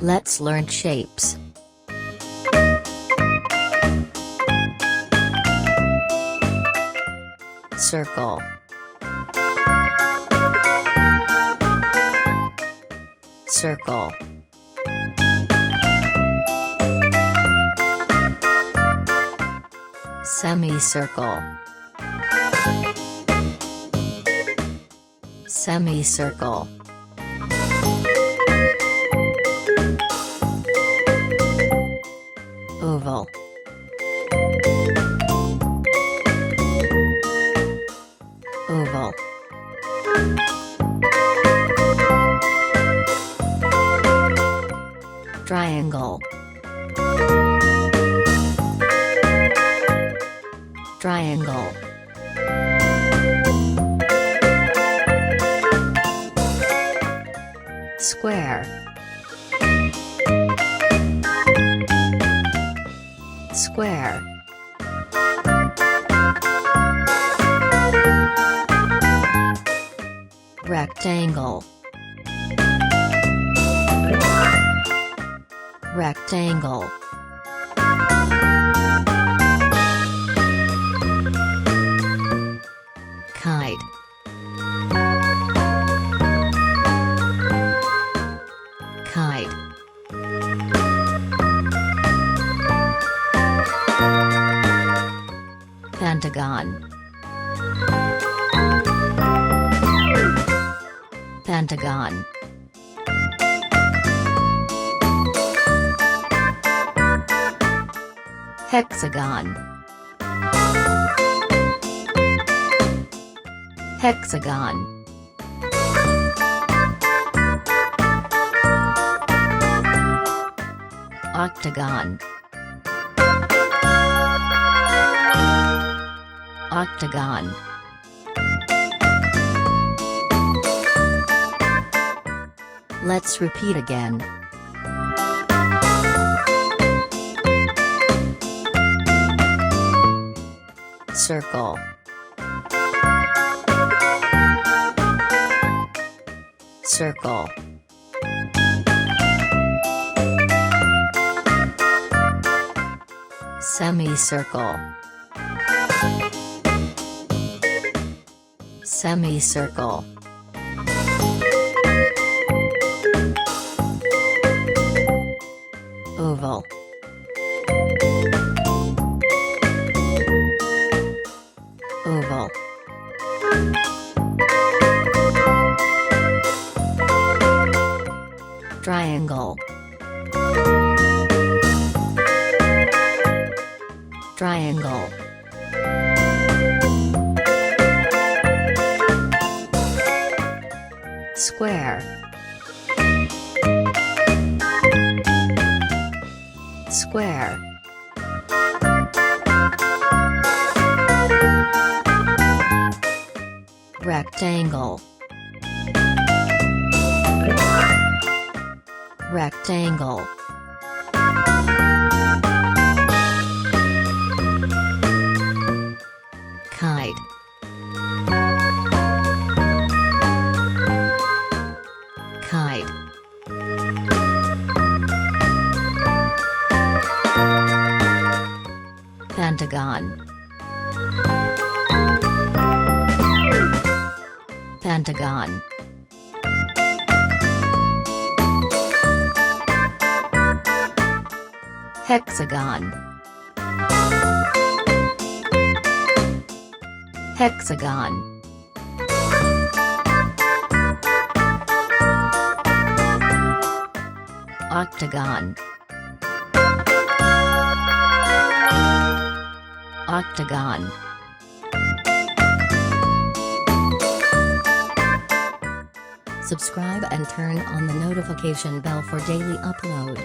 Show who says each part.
Speaker 1: Let's learn shapes. Circle. Circle. Semicircle. Semicircle. Oval. Oval. Triangle. Triangle. Square. Square. Rectangle. Rectangle. Kite. Kite. Pentagon. Pentagon. Hexagon. Hexagon. Octagon. Octagon. Let's repeat again. Circle. Circle. Semicircle. Semicircle. Oval. Oval. Triangle. Triangle. Square. Square. Rectangle. Rectangle. Kite. Kite. Pentagon. Pentagon. Hexagon. Hexagon. Octagon. Octagon. Subscribe and turn on the notification bell for daily upload.